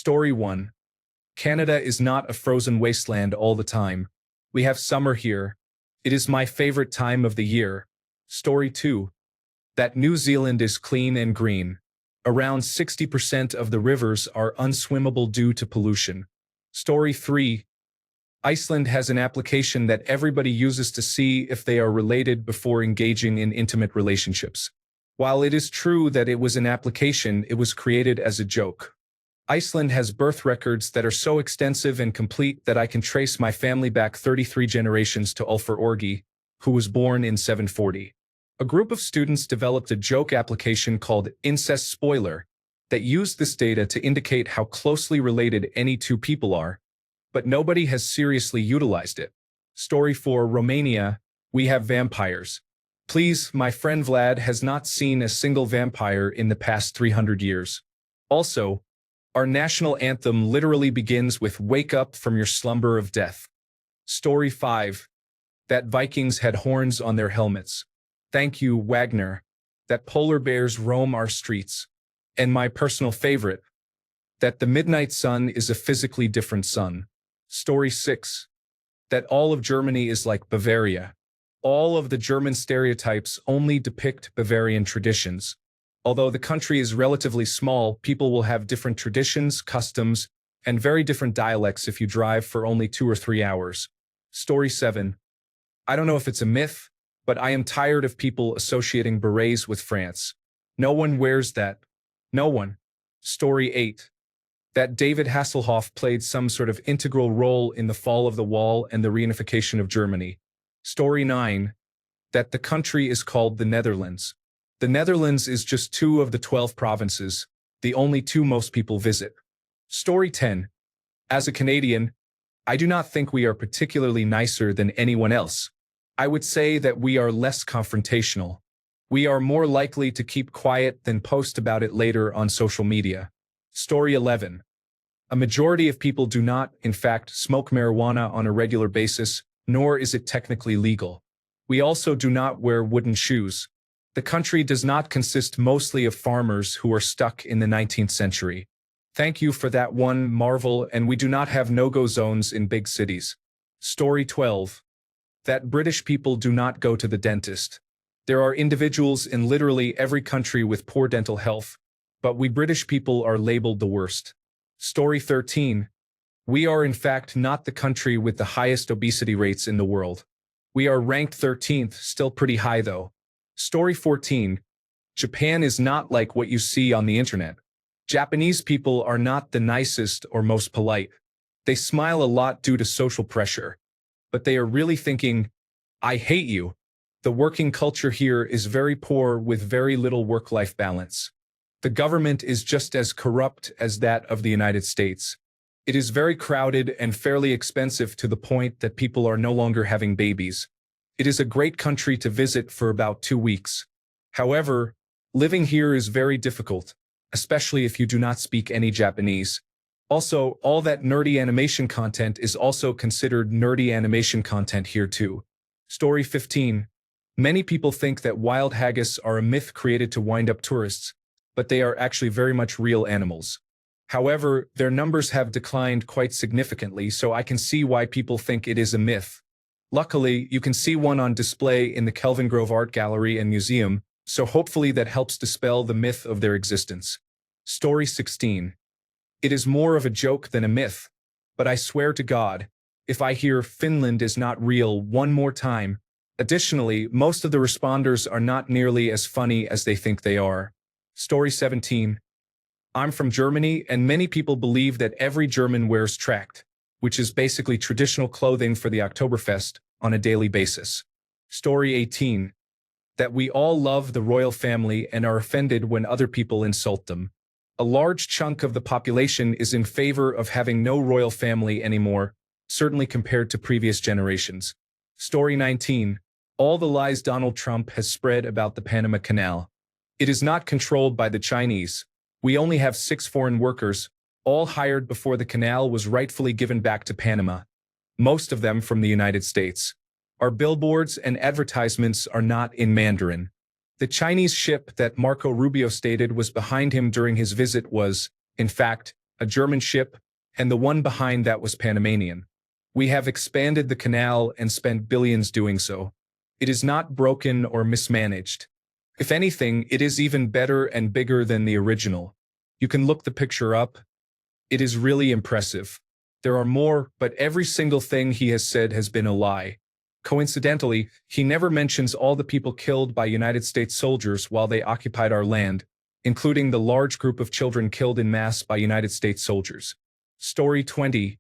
Story 1. Canada is not a frozen wasteland all the time. We have summer here. It is my favorite time of the year. Story 2. That New Zealand is clean and green. Around 60% of the rivers are unswimmable due to pollution. Story 3. Iceland has an application that everybody uses to see if they are related before engaging in intimate relationships. While it is true that it was an application, it was created as a joke. Iceland has birth records that are so extensive and complete that I can trace my family back 33 generations to Ulfr Orgi, who was born in 740. A group of students developed a joke application called Incest Spoiler that used this data to indicate how closely related any two people are, but nobody has seriously utilized it. Story 4. Romania, we have vampires. Please, my friend Vlad has not seen a single vampire in the past 300 years. Also, our national anthem literally begins with "Wake up from your slumber of death." Story 5. That Vikings had horns on their helmets. Thank you, Wagner. That polar bears roam our streets. And my personal favorite, that the midnight sun is a physically different sun. Story 6. That all of Germany is like Bavaria. All of the German stereotypes only depict Bavarian traditions. Although the country is relatively small, people will have different traditions, customs, and very different dialects if you drive for only 2 or 3 hours. Story 7. I don't know if it's a myth, but I am tired of people associating berets with France. No one wears that. No one. Story 8. That David Hasselhoff played some sort of integral role in the fall of the wall and the reunification of Germany. Story 9. That the country is called the Netherlands. The Netherlands is just 2 of the 12 provinces, the only 2 most people visit. Story 10. As a Canadian, I do not think we are particularly nicer than anyone else. I would say that we are less confrontational. We are more likely to keep quiet than post about it later on social media. Story 11. A majority of people do not, in fact, smoke marijuana on a regular basis, nor is it technically legal. We also do not wear wooden shoes. The country does not consist mostly of farmers who are stuck in the 19th century. Thank you for that one, Marvel, and we do not have no-go zones in big cities. Story 12. That British people do not go to the dentist. There are individuals in literally every country with poor dental health, but we British people are labeled the worst. Story 13. We are in fact not the country with the highest obesity rates in the world. We are ranked 13th, still pretty high though. Story 14. Japan is not like what you see on the internet. Japanese people are not the nicest or most polite. They smile a lot due to social pressure. But they are really thinking, I hate you. The working culture here is very poor with very little work-life balance. The government is just as corrupt as that of the United States. It is very crowded and fairly expensive to the point that people are no longer having babies. It is a great country to visit for about 2 weeks. However, living here is very difficult, especially if you do not speak any Japanese. Also, all that nerdy animation content is also considered nerdy animation content here too. Story 15. Many people think that wild haggis are a myth created to wind up tourists, but they are actually very much real animals. However, their numbers have declined quite significantly, so I can see why people think it is a myth. Luckily, you can see one on display in the Kelvingrove Art Gallery and Museum, so hopefully that helps dispel the myth of their existence. Story 16. It is more of a joke than a myth, but I swear to God, if I hear Finland is not real one more time. Additionally, most of the responders are not nearly as funny as they think they are. Story 17. I'm from Germany, and many people believe that every German wears Tracht, which is basically traditional clothing for the Oktoberfest, on a daily basis. Story 18. That we all love the royal family and are offended when other people insult them. A large chunk of the population is in favor of having no royal family anymore, certainly compared to previous generations. Story 19. All the lies Donald Trump has spread about the Panama Canal. It is not controlled by the Chinese. We only have 6 foreign workers, all hired before the canal was rightfully given back to Panama, most of them from the United States. Our billboards and advertisements are not in Mandarin. The Chinese ship that Marco Rubio stated was behind him during his visit was, in fact, a German ship, and the one behind that was Panamanian. We have expanded the canal and spent billions doing so. It is not broken or mismanaged. If anything, it is even better and bigger than the original. You can look the picture up. It is really impressive. There are more, but every single thing he has said has been a lie. Coincidentally, he never mentions all the people killed by United States soldiers while they occupied our land, including the large group of children killed in mass by United States soldiers. Story 20.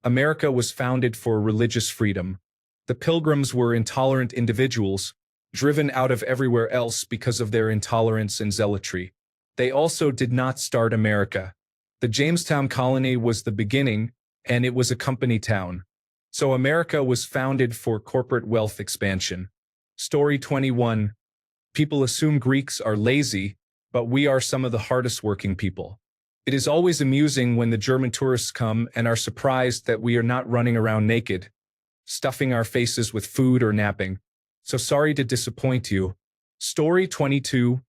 America was founded for religious freedom. The Pilgrims were intolerant individuals, driven out of everywhere else because of their intolerance and zealotry. They also did not start America. The Jamestown colony was the beginning, and it was a company town. So America was founded for corporate wealth expansion. Story 21. People assume Greeks are lazy, but we are some of the hardest working people. It is always amusing when the German tourists come and are surprised that we are not running around naked, stuffing our faces with food or napping. So sorry to disappoint you. Story 22.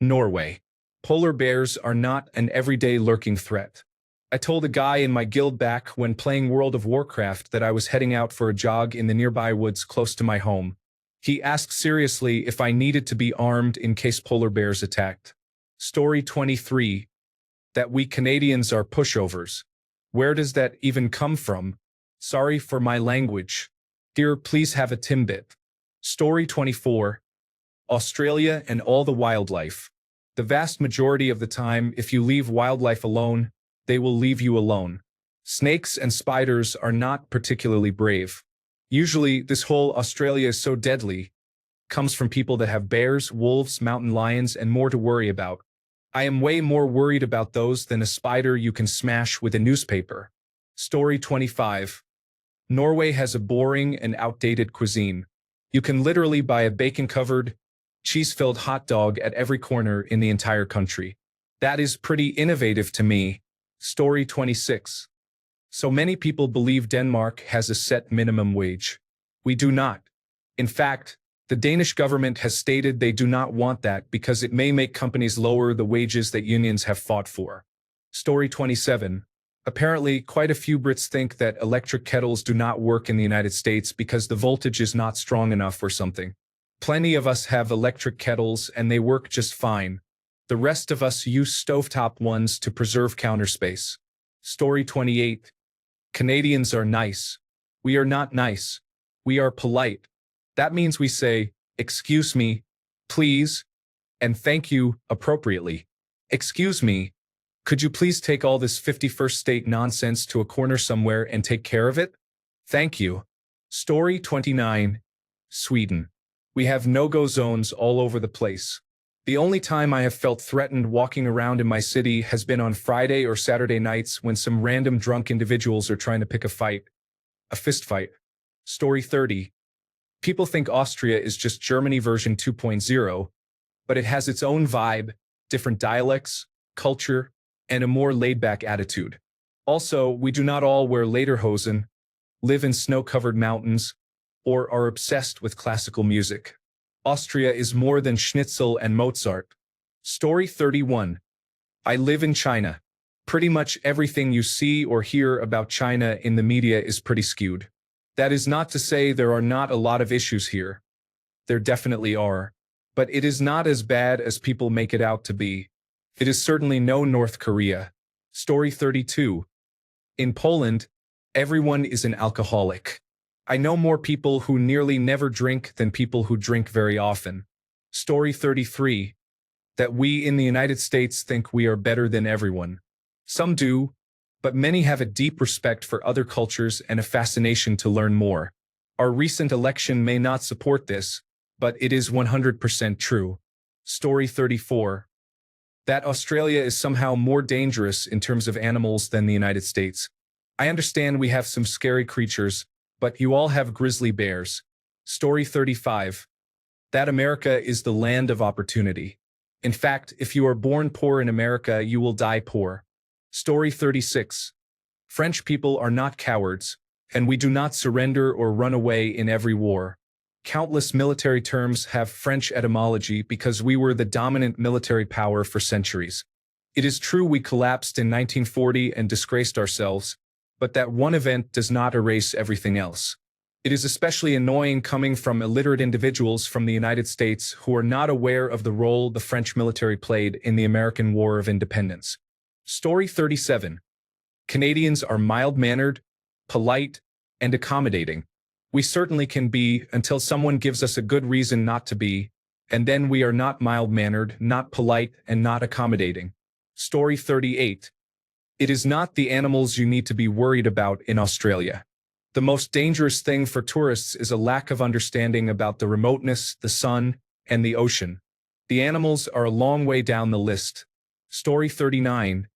Norway. Polar bears are not an everyday lurking threat. I told a guy in my guild back when playing World of Warcraft that I was heading out for a jog in the nearby woods close to my home. He asked seriously if I needed to be armed in case polar bears attacked. Story 23. That we Canadians are pushovers. Where does that even come from? Sorry for my language. Here, please have a Timbit. Story 24. Australia and all the wildlife. The vast majority of the time, if you leave wildlife alone, they will leave you alone. Snakes and spiders are not particularly brave. Usually, this whole Australia is so deadly comes from people that have bears, wolves, mountain lions, and more to worry about. I am way more worried about those than a spider you can smash with a newspaper. Story 25. Norway has a boring and outdated cuisine. You can literally buy a bacon-covered, cheese-filled hot dog at every corner in the entire country. That is pretty innovative to me. Story 26. So many people believe Denmark has a set minimum wage. We do not. In fact, the Danish government has stated they do not want that because it may make companies lower the wages that unions have fought for. Story 27. Apparently, quite a few Brits think that electric kettles do not work in the United States because the voltage is not strong enough or something. Plenty of us have electric kettles and they work just fine. The rest of us use stovetop ones to preserve counter space. Story 28. Canadians are nice. We are not nice. We are polite. That means we say, excuse me, please, and thank you appropriately. Excuse me, could you please take all this 51st state nonsense to a corner somewhere and take care of it? Thank you. Story 29. Sweden. We have no-go zones all over the place. The only time I have felt threatened walking around in my city has been on Friday or Saturday nights when some random drunk individuals are trying to pick a fight. A fist fight. Story 30. People think Austria is just Germany version 2.0, but it has its own vibe, different dialects, culture, and a more laid-back attitude. Also, we do not all wear lederhosen, live in snow-covered mountains, or are obsessed with classical music. Austria is more than Schnitzel and Mozart. Story 31. I live in China. Pretty much everything you see or hear about China in the media is pretty skewed. That is not to say there are not a lot of issues here. There definitely are. But it is not as bad as people make it out to be. It is certainly no North Korea. Story 32. In Poland, everyone is an alcoholic. I know more people who nearly never drink than people who drink very often. Story 33. That we in the United States think we are better than everyone. Some do, but many have a deep respect for other cultures and a fascination to learn more. Our recent election may not support this, but it is 100% true. Story 34. That Australia is somehow more dangerous in terms of animals than the United States. I understand we have some scary creatures, but you all have grizzly bears. Story 35. That America is the land of opportunity. In fact, if you are born poor in America, you will die poor. Story 36. French people are not cowards, and we do not surrender or run away in every war. Countless military terms have French etymology because we were the dominant military power for centuries. It is true we collapsed in 1940 and disgraced ourselves, but that one event does not erase everything else. It is especially annoying coming from illiterate individuals from the United States who are not aware of the role the French military played in the American War of Independence. Story 37. Canadians are mild-mannered, polite, and accommodating. We certainly can be until someone gives us a good reason not to be, and then we are not mild-mannered, not polite, and not accommodating. Story 38. It is not the animals you need to be worried about in Australia. The most dangerous thing for tourists is a lack of understanding about the remoteness, the sun, and the ocean. The animals are a long way down the list. Story 39.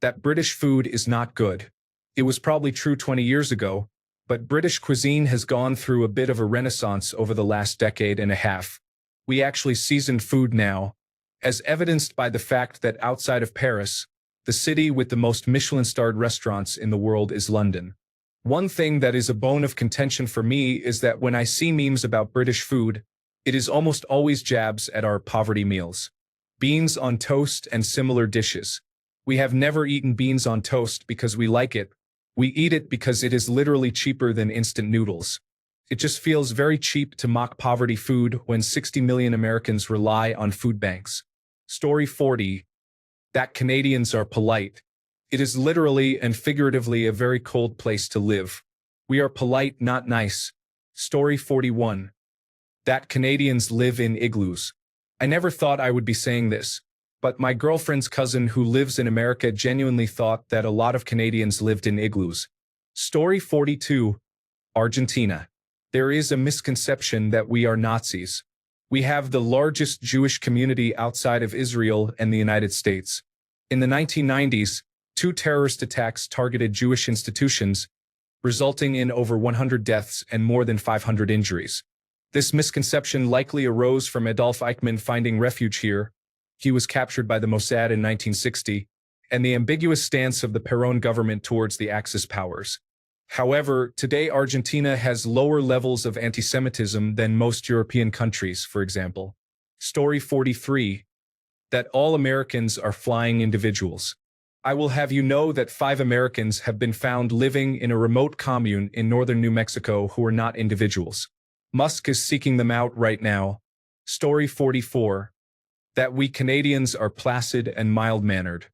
That British food is not good. It was probably true 20 years ago, but British cuisine has gone through a bit of a renaissance over the last decade and a half. We actually season food now, as evidenced by the fact that outside of Paris, the city with the most Michelin-starred restaurants in the world is London. One thing that is a bone of contention for me is that when I see memes about British food, it is almost always jabs at our poverty meals. Beans on toast and similar dishes. We have never eaten beans on toast because we like it. We eat it because it is literally cheaper than instant noodles. It just feels very cheap to mock poverty food when 60 million Americans rely on food banks. Story 40. That Canadians are polite. It is literally and figuratively a very cold place to live. We are polite, not nice. Story 41. That Canadians live in igloos. I never thought I would be saying this, but my girlfriend's cousin who lives in America genuinely thought that a lot of Canadians lived in igloos. Story 42. Argentina. There is a misconception that we are Nazis. We have the largest Jewish community outside of Israel and the United States. In the 1990s, 2 terrorist attacks targeted Jewish institutions, resulting in over 100 deaths and more than 500 injuries. This misconception likely arose from Adolf Eichmann finding refuge here. He was captured by the Mossad in 1960, and the ambiguous stance of the Perón government towards the Axis powers. However, today Argentina has lower levels of anti-Semitism than most European countries, for example. Story 43. That all Americans are flying individuals. I will have you know that 5 Americans have been found living in a remote commune in northern New Mexico who are not individuals. Musk is seeking them out right now. Story 44. That we Canadians are placid and mild-mannered.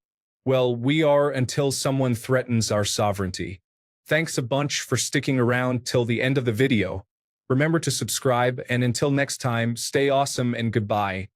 Well, we are until someone threatens our sovereignty. Thanks a bunch for sticking around till the end of the video. Remember to subscribe, and until next time, stay awesome and goodbye.